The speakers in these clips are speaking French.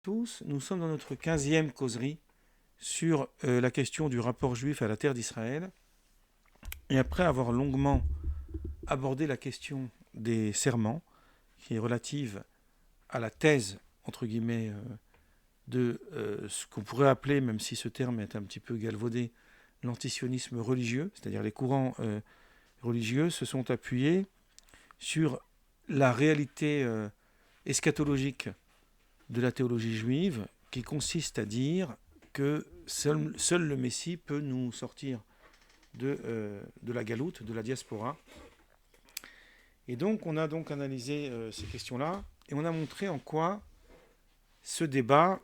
tous, nous sommes dans notre 15e causerie sur la question du rapport juif à la terre d'Israël. Et après avoir longuement abordé la question des serments, qui est relative à la thèse, entre guillemets, de ce qu'on pourrait appeler, même si ce terme est un petit peu galvaudé, l'antisionisme religieux, c'est-à-dire les courants religieux se sont appuyés sur la réalité eschatologique de la théologie juive, qui consiste à dire que seul le Messie peut nous sortir de la galoute, de la diaspora. Et donc on a donc analysé ces questions-là, et on a montré en quoi ce débat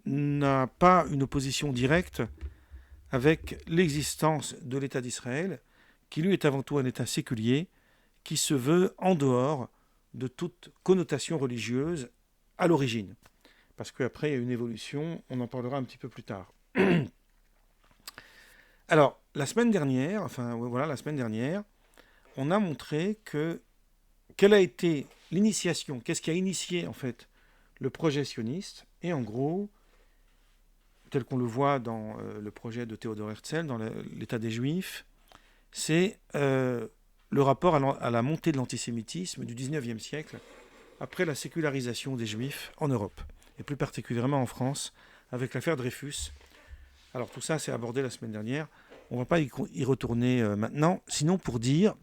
n'a pas une opposition directe avec l'existence de l'État d'Israël, qui lui est avant tout un État séculier, qui se veut en dehors de toute connotation religieuse à l'origine. Parce qu'après, il y a une évolution, on en parlera un petit peu plus tard. Alors, la semaine dernière, on a montré quelle a été l'initiation, qu'est-ce qui a initié en fait le projet sioniste, et en gros, tel qu'on le voit dans le projet de Théodore Herzl, dans l'État des Juifs, c'est le rapport à la montée de l'antisémitisme du 19e siècle, après la sécularisation des Juifs en Europe, et plus particulièrement en France, avec l'affaire Dreyfus. Alors tout ça, c'est abordé la semaine dernière. On ne va pas y retourner maintenant, sinon pour dire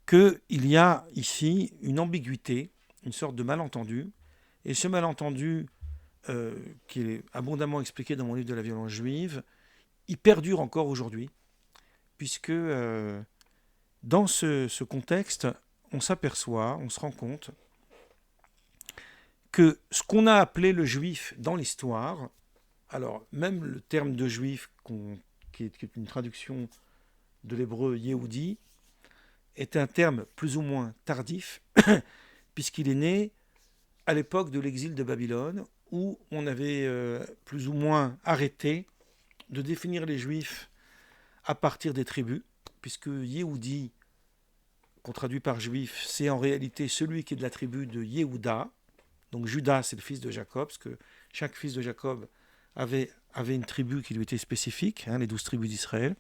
qu'il y a ici une ambiguïté, une sorte de malentendu, et ce malentendu, qui est abondamment expliqué dans mon livre de la violence juive, il perdure encore aujourd'hui, puisque dans ce contexte, on s'aperçoit, on se rend compte que ce qu'on a appelé le juif dans l'histoire, alors même le terme de juif, qui est une traduction de l'hébreu Yehudi, est un terme plus ou moins tardif, puisqu'il est né à l'époque de l'exil de Babylone, où on avait plus ou moins arrêté de définir les juifs à partir des tribus, puisque Yehudi, qu'on traduit par juif, c'est en réalité celui qui est de la tribu de Yehuda. Donc Judas, c'est le fils de Jacob, parce que chaque fils de Jacob avait une tribu qui lui était spécifique, les 12 tribus d'Israël.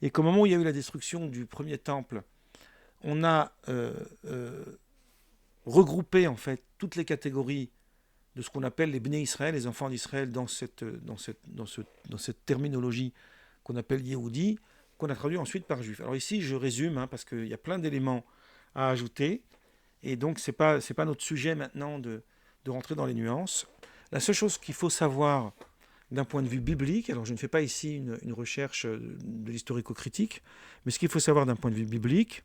Et qu'au moment où il y a eu la destruction du premier temple, on a regroupé en fait toutes les catégories de ce qu'on appelle les Bnei Israël, les enfants d'Israël, dans cette terminologie qu'on appelle Yehudi, qu'on a traduit ensuite par juif. Alors ici, je résume, parce qu'il y a plein d'éléments à ajouter, et donc c'est pas notre sujet maintenant de rentrer dans les nuances. La seule chose qu'il faut savoir d'un point de vue biblique, alors je ne fais pas ici une recherche de l'historico-critique, mais ce qu'il faut savoir d'un point de vue biblique,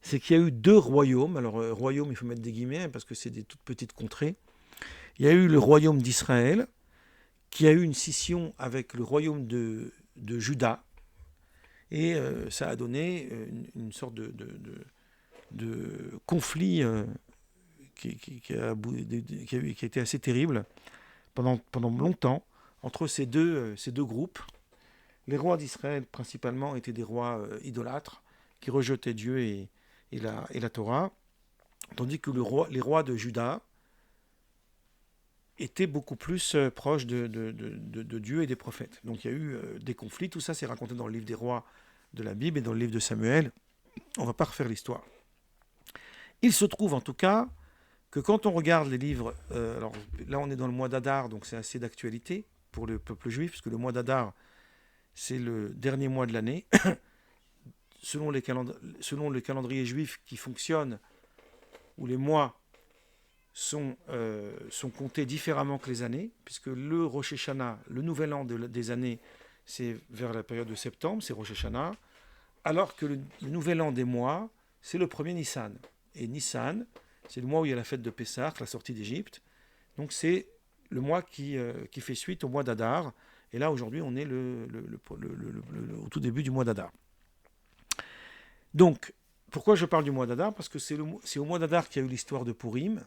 c'est qu'il y a eu 2 royaumes. Alors royaume, il faut mettre des guillemets, parce que c'est des toutes petites contrées. Il y a eu le royaume d'Israël, qui a eu une scission avec le royaume de Juda, et ça a donné une sorte de conflit qui a été assez terrible pendant longtemps entre ces deux groupes. Les rois d'Israël, principalement, étaient des rois idolâtres qui rejetaient Dieu et la Torah, tandis que les rois de Juda étaient beaucoup plus proches de Dieu et des prophètes. Donc il y a eu des conflits. Tout ça, c'est raconté dans le livre des rois de la Bible et dans le livre de Samuel. On ne va pas refaire l'histoire. Il se trouve en tout cas que quand on regarde les livres, alors là on est dans le mois d'Adar, donc c'est assez d'actualité pour le peuple juif, parce que le mois d'Adar, c'est le dernier mois de l'année. Selon le calendrier juif qui fonctionne, où les mois sont comptés différemment que les années, puisque le Rosh Hashanah, le nouvel an des années, c'est vers la période de septembre, c'est Rosh Hashanah, alors que le nouvel an des mois, c'est le premier Nissan. Et Nissan, c'est le mois où il y a la fête de Pessah, la sortie d'Égypte. Donc c'est le mois qui fait suite au mois d'Adar. Et là, aujourd'hui, on est au tout début du mois d'Adar. Donc, pourquoi je parle du mois d'Adar ? Parce que c'est au mois d'Adar qu'il y a eu l'histoire de Purim,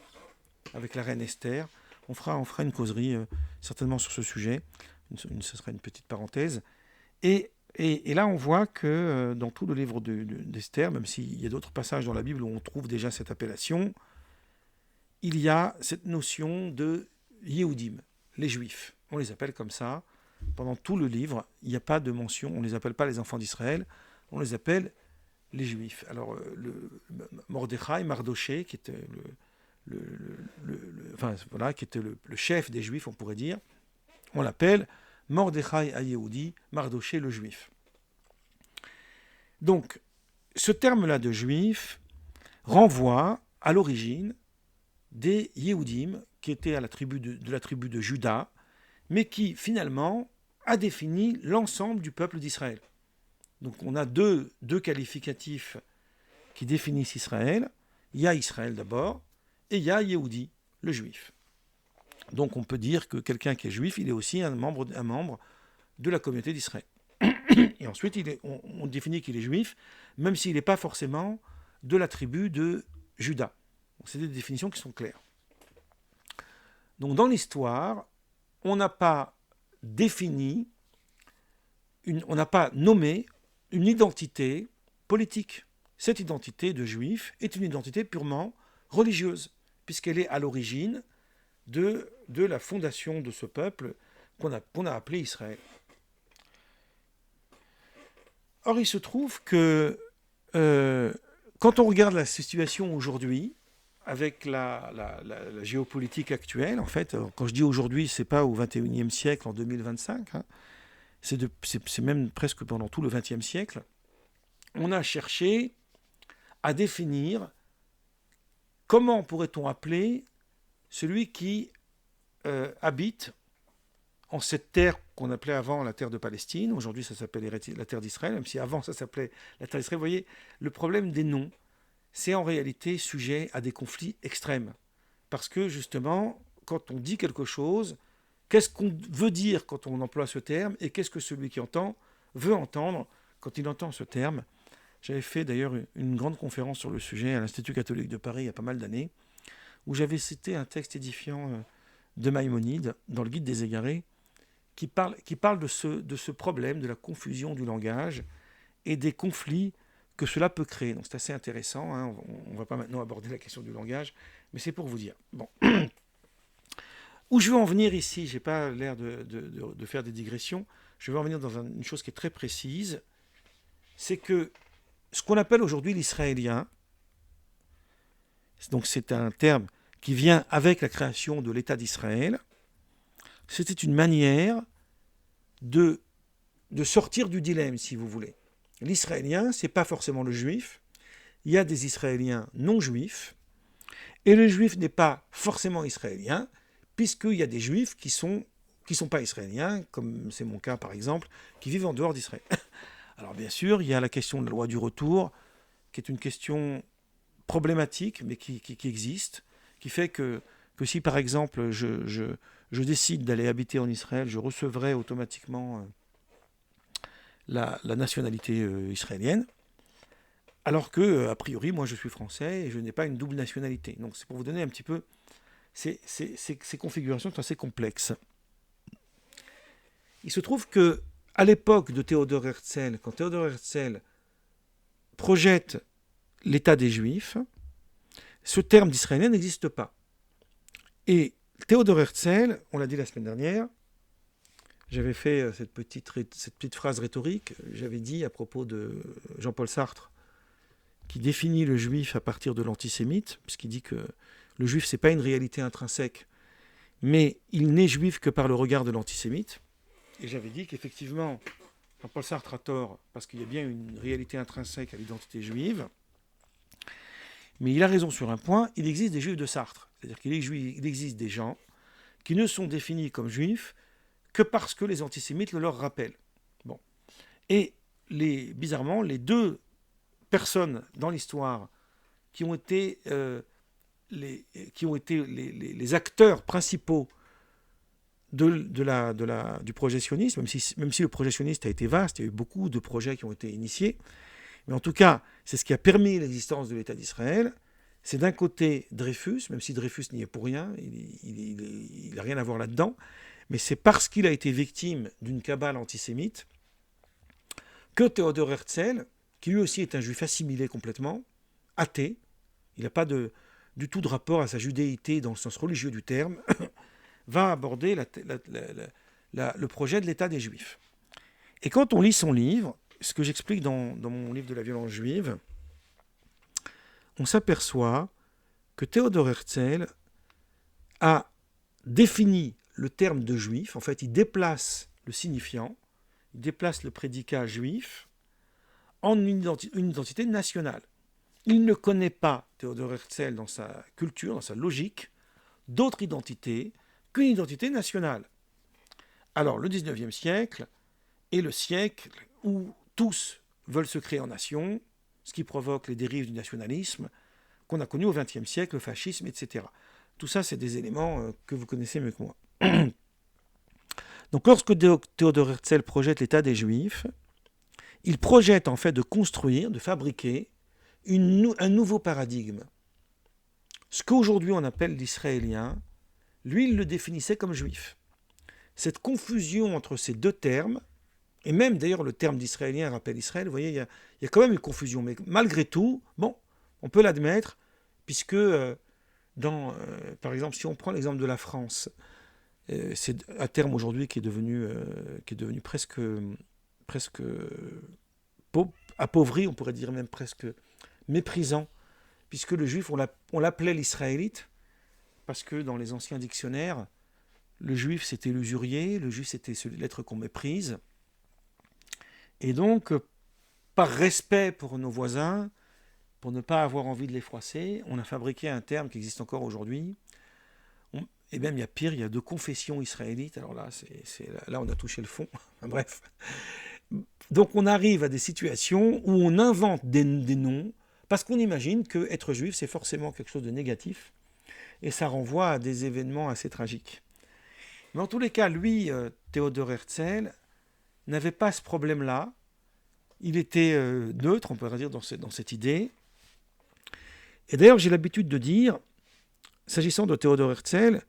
avec la reine Esther. On fera une causerie certainement sur ce sujet. Ce sera une petite parenthèse. Et là, on voit que dans tout le livre d'Esther, même s'il y a d'autres passages dans la Bible où on trouve déjà cette appellation, il y a cette notion de Yehudim, les Juifs. On les appelle comme ça. Pendant tout le livre, il n'y a pas de mention, on ne les appelle pas les enfants d'Israël, on les appelle les Juifs. Alors, Mordechai, Mardoché, qui était qui était le chef des Juifs, on pourrait dire, on l'appelle Mordechai ha-Yehudi, Mardoché le Juif. Donc, ce terme-là de Juif renvoie à l'origine des Yehudim, qui étaient à la tribu de la tribu de Juda, mais qui finalement a défini l'ensemble du peuple d'Israël. Donc on a deux qualificatifs qui définissent Israël. Il y a Israël d'abord, et il y a Yehudi, le juif. Donc on peut dire que quelqu'un qui est juif, il est aussi un membre de la communauté d'Israël. Et ensuite, on définit qu'il est juif, même s'il n'est pas forcément de la tribu de Juda. Donc c'est des définitions qui sont claires. Donc dans l'histoire, on n'a pas défini, on n'a pas nommé une identité politique. Cette identité de juif est une identité purement religieuse, puisqu'elle est à l'origine de la fondation de ce peuple qu'on a appelé Israël. Or, il se trouve que quand on regarde la situation aujourd'hui, avec la géopolitique actuelle, en fait, quand je dis aujourd'hui, c'est pas au XXIe siècle, en 2025, hein, c'est même presque pendant tout le XXe siècle, on a cherché à définir comment pourrait-on appeler celui qui habite en cette terre qu'on appelait avant la terre de Palestine. Aujourd'hui, ça s'appelle la terre d'Israël, même si avant, ça s'appelait la terre d'Israël. Vous voyez, le problème des noms, c'est en réalité sujet à des conflits extrêmes. Parce que, justement, quand on dit quelque chose, qu'est-ce qu'on veut dire quand on emploie ce terme et qu'est-ce que celui qui entend veut entendre quand il entend ce terme. J'avais fait d'ailleurs une grande conférence sur le sujet à l'Institut catholique de Paris il y a pas mal d'années, où j'avais cité un texte édifiant de Maïmonide, dans le Guide des Égarés, qui parle de ce problème, de la confusion du langage et des conflits que cela peut créer. Donc c'est assez intéressant, hein. On ne va pas maintenant aborder la question du langage, mais c'est pour vous dire. Bon. Où je veux en venir ici, je n'ai pas l'air de faire des digressions, je veux en venir dans une chose qui est très précise, c'est que ce qu'on appelle aujourd'hui l'israélien, donc c'est un terme qui vient avec la création de l'État d'Israël, c'était une manière de sortir du dilemme, si vous voulez. L'israélien, ce n'est pas forcément le juif, il y a des Israéliens non juifs, et le juif n'est pas forcément israélien, puisqu'il y a des juifs qui sont pas israéliens, comme c'est mon cas par exemple, qui vivent en dehors d'Israël. Alors bien sûr, il y a la question de la loi du retour, qui est une question problématique, mais qui existe, qui fait que si par exemple je décide d'aller habiter en Israël, je recevrai automatiquement la nationalité israélienne, alors que, a priori, moi je suis français et je n'ai pas une double nationalité. Donc c'est pour vous donner un petit peu ces configurations sont assez complexes. Il se trouve que à l'époque de Théodore Herzl, quand Théodore Herzl projette l'État des Juifs, ce terme d'israélien n'existe pas. Et Théodore Herzl, on l'a dit la semaine dernière, j'avais fait cette petite phrase rhétorique, j'avais dit à propos de Jean-Paul Sartre, qui définit le juif à partir de l'antisémite, puisqu'il dit que le juif, ce n'est pas une réalité intrinsèque, mais il n'est juif que par le regard de l'antisémite. Et j'avais dit qu'effectivement, Jean-Paul Sartre a tort, parce qu'il y a bien une réalité intrinsèque à l'identité juive, mais il a raison sur un point, il existe des juifs de Sartre. C'est-à-dire qu'il existe des gens qui ne sont définis comme juifs que parce que les antisémites le leur rappellent. Bon. Et bizarrement, les deux personnes dans l'histoire qui ont été les acteurs principaux du projet sioniste, même si le projet sioniste a été vaste, il y a eu beaucoup de projets qui ont été initiés, mais en tout cas, c'est ce qui a permis l'existence de l'État d'Israël. C'est d'un côté Dreyfus, même si Dreyfus n'y est pour rien, il n'a rien à voir là-dedans, mais c'est parce qu'il a été victime d'une cabale antisémite que Théodore Herzl, qui lui aussi est un juif assimilé complètement, athée, il n'a pas de du tout de rapport à sa judéité dans le sens religieux du terme, va aborder le projet de l'État des Juifs. Et quand on lit son livre, ce que j'explique dans mon livre de la violence juive, on s'aperçoit que Théodore Herzl a défini le terme de juif. En fait, il déplace le signifiant, il déplace le prédicat juif en une identité nationale. Il ne connaît pas, Théodore Herzl, dans sa culture, dans sa logique, d'autre identité qu'une identité nationale. Alors, le 19e siècle est le siècle où tous veulent se créer en nation, ce qui provoque les dérives du nationalisme qu'on a connues au XXe siècle, le fascisme, etc. Tout ça, c'est des éléments que vous connaissez mieux que moi. Donc, lorsque Théodore Herzl projette l'État des Juifs, il projette en fait de construire, de fabriquer un nouveau paradigme. Ce qu'aujourd'hui on appelle l'israélien, lui, il le définissait comme juif. Cette confusion entre ces deux termes, et même d'ailleurs le terme d'israélien rappelle Israël, vous voyez, il y a quand même une confusion. Mais malgré tout, bon, on peut l'admettre, puisque par exemple, si on prend l'exemple de la France, c'est un terme aujourd'hui qui est devenu presque appauvri, on pourrait dire même presque méprisant, puisque le juif, on l'appelait l'israélite, parce que dans les anciens dictionnaires, le juif c'était l'usurier, le juif c'était l'être qu'on méprise. Et donc, par respect pour nos voisins, pour ne pas avoir envie de les froisser, on a fabriqué un terme qui existe encore aujourd'hui. Et même il y a pire, il y a de confession israélite. Alors là, là on a touché le fond. Bref. Donc on arrive à des situations où on invente des noms, parce qu'on imagine qu'être juif, c'est forcément quelque chose de négatif, et ça renvoie à des événements assez tragiques. Mais en tous les cas, lui, Théodore Herzl, n'avait pas ce problème-là. Il était neutre, on pourrait dire, dans cette idée. Et d'ailleurs, j'ai l'habitude de dire, s'agissant de Théodore Herzl,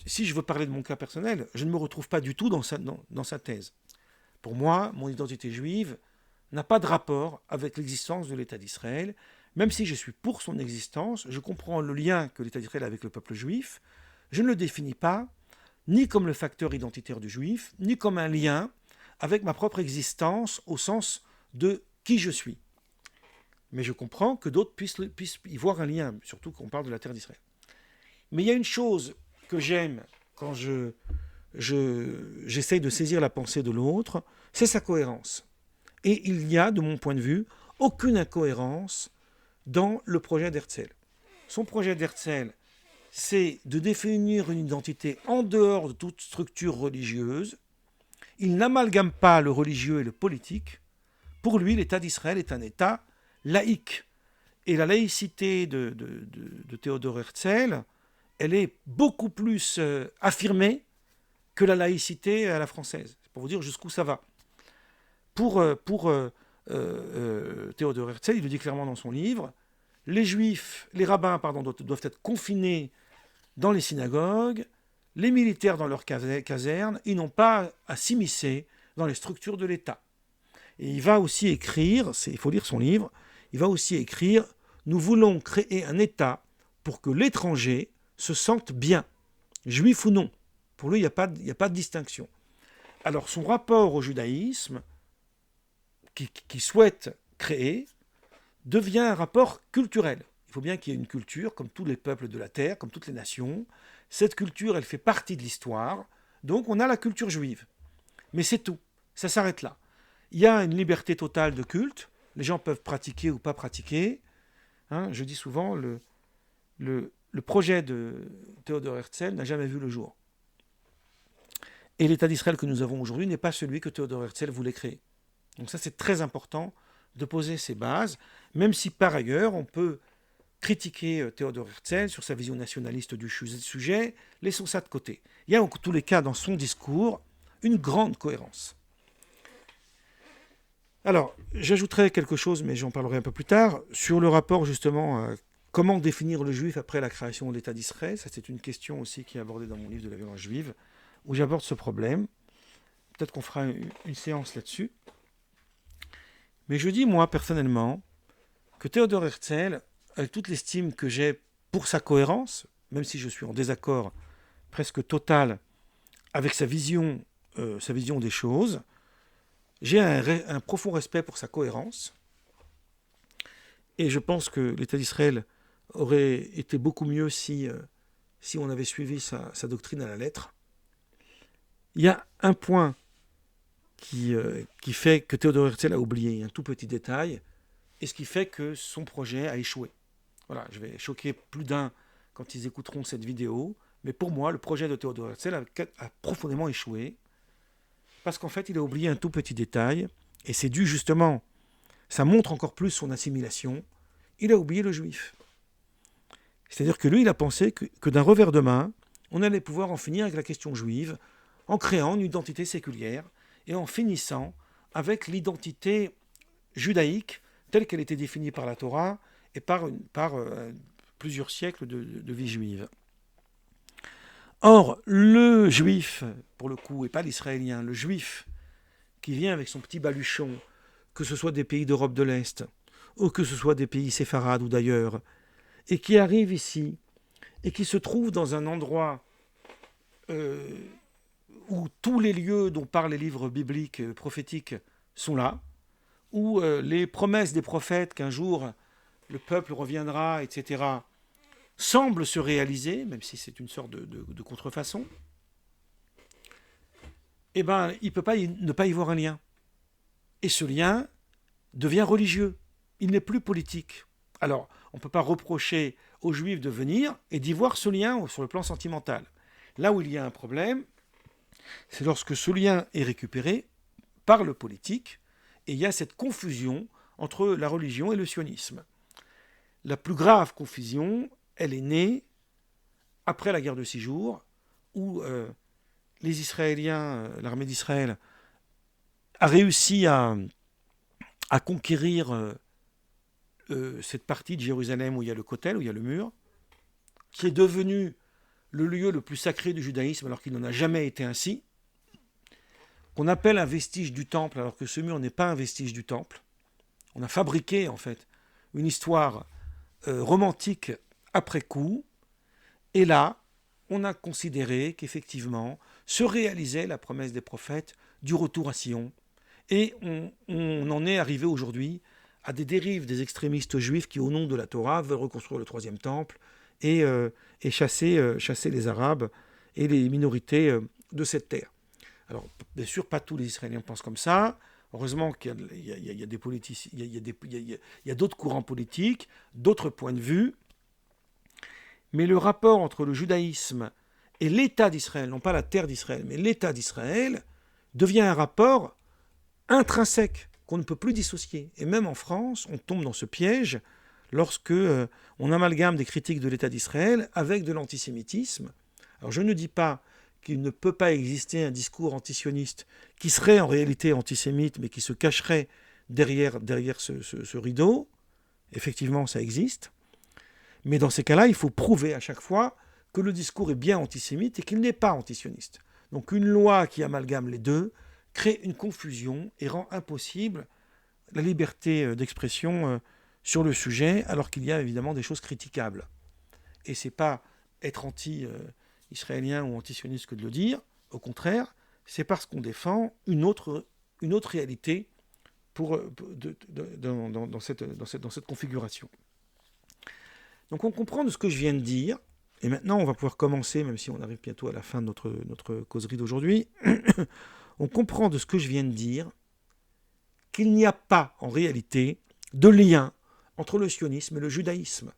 si je veux parler de mon cas personnel, je ne me retrouve pas du tout dans sa thèse. Pour moi, mon identité juive n'a pas de rapport avec l'existence de l'État d'Israël. Même si je suis pour son existence, je comprends le lien que l'État d'Israël a avec le peuple juif. Je ne le définis pas ni comme le facteur identitaire du juif, ni comme un lien avec ma propre existence au sens de qui je suis. Mais je comprends que d'autres puissent y voir un lien, surtout quand on parle de la terre d'Israël. Mais il y a une chose que j'aime quand j'essaye de saisir la pensée de l'autre, c'est sa cohérence. Et il n'y a, de mon point de vue, aucune incohérence dans le projet d'Herzl. Son projet d'Herzl, c'est de définir une identité en dehors de toute structure religieuse. Il n'amalgame pas le religieux et le politique. Pour lui, l'État d'Israël est un État laïque. Et la laïcité de Théodore Herzl, elle est beaucoup plus affirmée que la laïcité à la française. C'est pour vous dire jusqu'où ça va. Pour Théodore Herzl, il le dit clairement dans son livre, les rabbins doivent être confinés dans les synagogues, les militaires dans leurs casernes, ils n'ont pas à s'immiscer dans les structures de l'État. Et il va aussi écrire, il faut lire son livre, il va aussi écrire « Nous voulons créer un État pour que l'étranger se sente bien, juif ou non. » Pour lui, il n'y a pas de distinction. Alors son rapport au judaïsme, qu'il souhaite créer, devient un rapport culturel. Il faut bien qu'il y ait une culture, comme tous les peuples de la terre, comme toutes les nations. Cette culture, elle fait partie de l'histoire. Donc on a la culture juive. Mais c'est tout. Ça s'arrête là. Il y a une liberté totale de culte. Les gens peuvent pratiquer ou pas pratiquer. Je dis souvent, le projet de Théodore Herzl n'a jamais vu le jour. Et l'État d'Israël que nous avons aujourd'hui n'est pas celui que Théodore Herzl voulait créer. Donc ça, c'est très important de poser ces bases, même si par ailleurs, on peut critiquer Théodore Herzl sur sa vision nationaliste du sujet. Laissons ça de côté. Il y a en tous les cas dans son discours une grande cohérence. Alors, j'ajouterai quelque chose, mais j'en parlerai un peu plus tard, sur le rapport justement, comment définir le juif après la création de l'État d'Israël. Ça, c'est une question aussi qui est abordée dans mon livre de la violence juive, où j'aborde ce problème. Peut-être qu'on fera une séance là-dessus. Mais je dis, moi, personnellement, que Théodore Herzl avec toute l'estime que j'ai pour sa cohérence, même si je suis en désaccord presque total avec sa vision des choses, j'ai un profond respect pour sa cohérence. Et je pense que l'État d'Israël aurait été beaucoup mieux si on avait suivi sa doctrine à la lettre. Il y a un point qui fait que Théodore Herzl a oublié, un tout petit détail, et ce qui fait que son projet a échoué. Voilà, je vais choquer plus d'un quand ils écouteront cette vidéo, mais pour moi, le projet de Théodore Herzl a profondément échoué, parce qu'en fait, il a oublié un tout petit détail, et c'est dû justement, ça montre encore plus son assimilation, il a oublié le juif. C'est-à-dire que lui, il a pensé que d'un revers de main, on allait pouvoir en finir avec la question juive, en créant une identité séculière, et en finissant avec l'identité judaïque telle qu'elle était définie par la Torah et par plusieurs siècles de vie juive. Or, le juif, pour le coup, et pas l'israélien, le juif qui vient avec son petit baluchon, que ce soit des pays d'Europe de l'Est, ou que ce soit des pays séfarades ou d'ailleurs, et qui arrive ici, et qui se trouve dans un endroit où tous les lieux dont parlent les livres bibliques, prophétiques, sont là, où les promesses des prophètes qu'un jour le peuple reviendra, etc., semblent se réaliser, même si c'est une sorte de contrefaçon, eh ben, il ne peut pas ne pas y voir un lien. Et ce lien devient religieux. Il n'est plus politique. Alors, on ne peut pas reprocher aux Juifs de venir et d'y voir ce lien sur le plan sentimental. Là où il y a un problème, c'est lorsque ce lien est récupéré par le politique, et il y a cette confusion entre la religion et le sionisme. La plus grave confusion, elle est née après la guerre de 6 jours, où les Israéliens, l'armée d'Israël, a réussi à conquérir cette partie de Jérusalem où il y a le Kotel, où il y a le mur, qui est devenu le lieu le plus sacré du judaïsme alors qu'il n'en a jamais été ainsi, qu'on appelle un vestige du temple alors que ce mur n'est pas un vestige du temple. On a fabriqué en fait une histoire romantique après coup, et là, on a considéré qu'effectivement se réalisait la promesse des prophètes du retour à Sion, et on en est arrivé aujourd'hui à des dérives des extrémistes juifs qui, au nom de la Torah, veulent reconstruire le troisième temple et chasser les Arabes et les minorités de cette terre. Alors, bien sûr, pas tous les Israéliens pensent comme ça. Heureusement qu'il y a des politiciens, il y a d'autres courants politiques, d'autres points de vue. Mais le rapport entre le judaïsme et l'État d'Israël, non pas la terre d'Israël, mais l'État d'Israël, devient un rapport intrinsèque qu'on ne peut plus dissocier. Et même en France, on tombe dans ce piège lorsque on amalgame des critiques de l'État d'Israël avec de l'antisémitisme. Alors je ne dis pas qu'il ne peut pas exister un discours antisioniste qui serait en réalité antisémite, mais qui se cacherait derrière ce rideau. Effectivement, ça existe. Mais dans ces cas-là, il faut prouver à chaque fois que le discours est bien antisémite et qu'il n'est pas antisioniste. Donc une loi qui amalgame les deux crée une confusion et rend impossible la liberté d'expression sur le sujet, alors qu'il y a évidemment des choses critiquables. Et ce n'est pas être anti-israélien ou antisioniste que de le dire, au contraire, c'est parce qu'on défend une autre réalité dans cette configuration. Donc on comprend de ce que je viens de dire, et maintenant on va pouvoir commencer, même si on arrive bientôt à la fin de notre causerie d'aujourd'hui, on comprend de ce que je viens de dire qu'il n'y a pas en réalité de lien entre le sionisme et le judaïsme.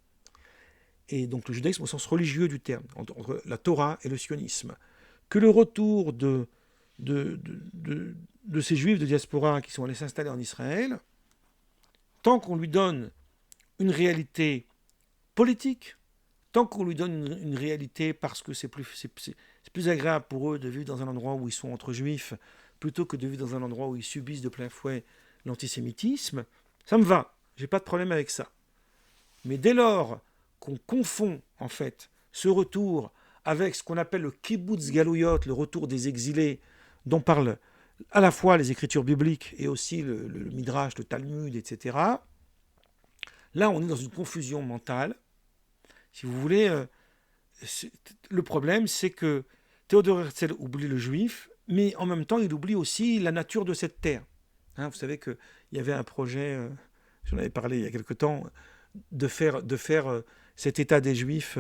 Et donc le judaïsme au sens religieux du terme, entre la Torah et le sionisme. Que le retour de ces juifs de diaspora qui sont allés s'installer en Israël, tant qu'on lui donne une réalité politique, tant qu'on lui donne une réalité parce que c'est plus agréable pour eux de vivre dans un endroit où ils sont entre juifs plutôt que de vivre dans un endroit où ils subissent de plein fouet l'antisémitisme, ça me va, j'ai pas de problème avec ça. Mais dès lors qu'on confond en fait ce retour avec ce qu'on appelle le kibbutz galouyot, le retour des exilés, dont parlent à la fois les écritures bibliques et aussi le Midrash, le Talmud, etc., Là, on est dans une confusion mentale. Si vous voulez, le problème, c'est que Théodore Herzl oublie le juif, mais en même temps, il oublie aussi la nature de cette terre. Hein, vous savez qu'il y avait un projet, j'en avais parlé il y a quelque temps, de faire cet état des juifs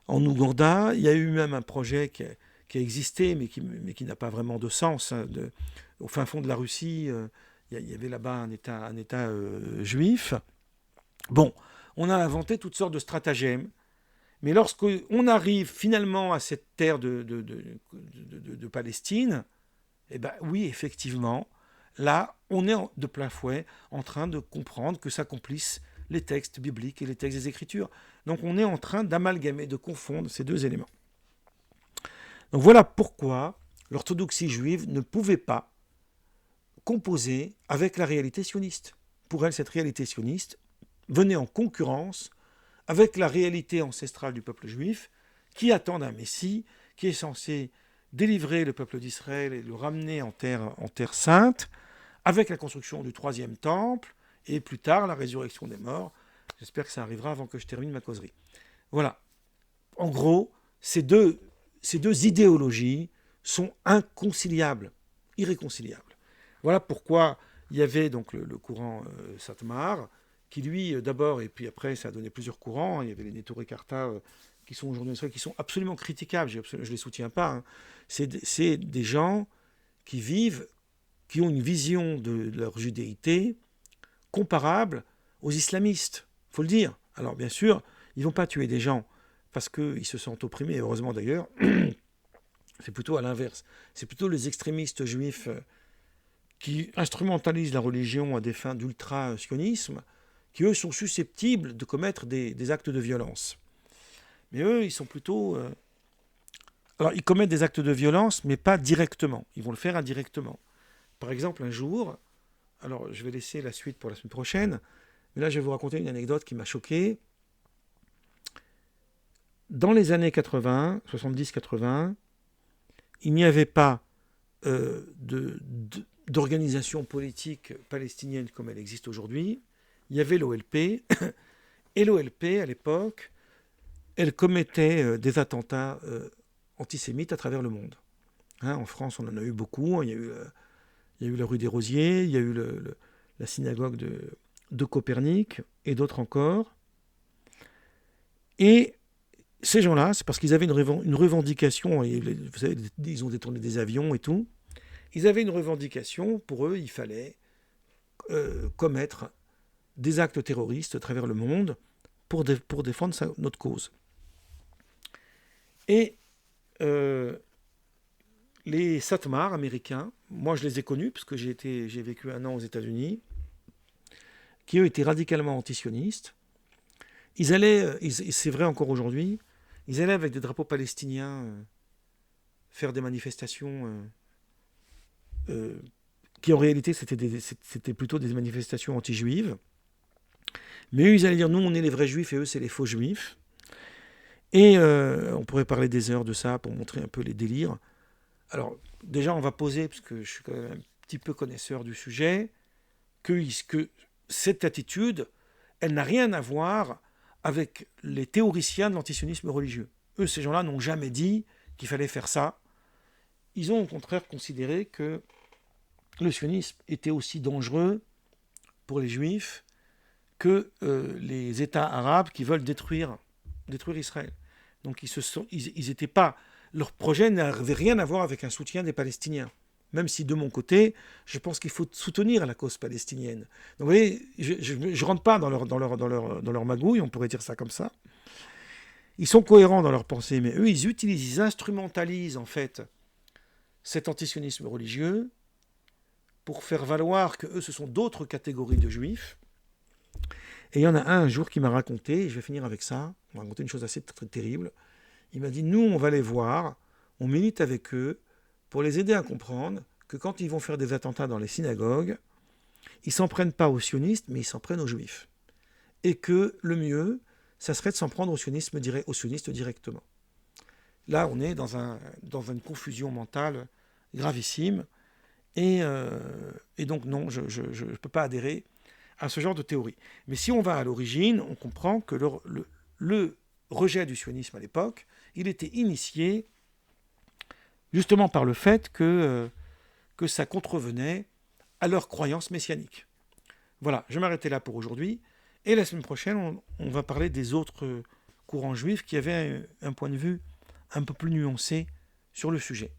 en Ouganda. Il y a eu même un projet qui a existé, mais qui n'a pas vraiment de sens. Hein, au fin fond de la Russie, il y avait là-bas un état juif. Bon, on a inventé toutes sortes de stratagèmes, mais lorsqu'on arrive finalement à cette terre de Palestine, eh ben oui, effectivement, là, on est de plein fouet en train de comprendre que s'accomplissent les textes bibliques et les textes des Écritures. Donc on est en train d'amalgamer, de confondre ces deux éléments. Donc voilà pourquoi l'orthodoxie juive ne pouvait pas composer avec la réalité sioniste. Pour elle, cette réalité sioniste venait en concurrence avec la réalité ancestrale du peuple juif, qui attend un Messie, qui est censé délivrer le peuple d'Israël et le ramener en terre sainte, avec la construction du troisième temple, et plus tard la résurrection des morts. J'espère que ça arrivera avant que je termine ma causerie. Voilà. En gros, ces deux idéologies sont inconciliables, irréconciliables. Voilà pourquoi il y avait donc le courant Satmar, qui lui, d'abord, et puis après, ça a donné plusieurs courants. Il y avait les Neturei Karta, qui sont aujourd'hui qui sont absolument critiquables. Je ne les soutiens pas. Hein. C'est des gens qui vivent, qui ont une vision de leur judéité comparable aux islamistes. Il faut le dire. Alors, bien sûr, ils ne vont pas tuer des gens parce qu'ils se sentent opprimés, heureusement d'ailleurs. C'est plutôt à l'inverse. C'est plutôt les extrémistes juifs qui instrumentalisent la religion à des fins d'ultra-sionisme, qui eux sont susceptibles de commettre des actes de violence. Mais eux, ils sont plutôt... Alors, ils commettent des actes de violence, mais pas directement. Ils vont le faire indirectement. Par exemple, un jour, alors je vais laisser la suite pour la semaine prochaine, mais là, je vais vous raconter une anecdote qui m'a choqué. Dans les années 80, 70-80, il n'y avait pas d'organisation politique palestinienne comme elle existe aujourd'hui. Il y avait l'OLP, et l'OLP, à l'époque, elle commettait des attentats antisémites à travers le monde. Hein, en France, on en a eu beaucoup. Il y a eu la rue des Rosiers, il y a eu la synagogue de Copernic, et d'autres encore. Et ces gens-là, c'est parce qu'ils avaient une revendication, et vous savez, ils ont détourné des avions et tout. Ils avaient une revendication, pour eux, il fallait commettre des actes terroristes à travers le monde pour défendre notre cause. Et les Satmar américains, moi je les ai connus parce que j'ai vécu 1 an aux États-Unis, qui eux étaient radicalement antisionistes. Ils allaient, c'est vrai encore aujourd'hui, ils allaient avec des drapeaux palestiniens faire des manifestations qui en réalité c'était plutôt des manifestations anti-juives. Mais eux, ils allaient dire, nous, on est les vrais juifs et eux, c'est les faux juifs. Et on pourrait parler des heures de ça pour montrer un peu les délires. Alors, déjà, on va poser, parce que je suis quand même un petit peu connaisseur du sujet, que cette attitude, elle n'a rien à voir avec les théoriciens de l'antisionisme religieux. Eux, ces gens-là, n'ont jamais dit qu'il fallait faire ça. Ils ont au contraire considéré que le sionisme était aussi dangereux pour les juifs que les États arabes qui veulent détruire Israël. Donc ils étaient pas, leur projet n'avait rien à voir avec un soutien des Palestiniens. Même si de mon côté, je pense qu'il faut soutenir la cause palestinienne. Donc vous voyez, je ne rentre pas dans leur magouille, on pourrait dire ça comme ça. Ils sont cohérents dans leur pensée, mais eux, ils instrumentalisent en fait cet antisionisme religieux pour faire valoir que eux, ce sont d'autres catégories de juifs. Et il y en a un jour qui m'a raconté, et je vais finir avec ça, il m'a raconté une chose assez très terrible. Il m'a dit, nous, on va les voir, on milite avec eux pour les aider à comprendre que quand ils vont faire des attentats dans les synagogues, ils s'en prennent pas aux sionistes, mais ils s'en prennent aux juifs. Et que le mieux, ça serait de s'en prendre aux sionistes directement. Là, on est dans une confusion mentale gravissime. Et donc, non, je ne peux pas adhérer à ce genre de théorie. Mais si on va à l'origine, on comprend que le rejet du sionisme à l'époque, il était initié justement par le fait que ça contrevenait à leur croyance messianique. Voilà, je vais m'arrêter là pour aujourd'hui. Et la semaine prochaine, on va parler des autres courants juifs qui avaient un point de vue un peu plus nuancé sur le sujet.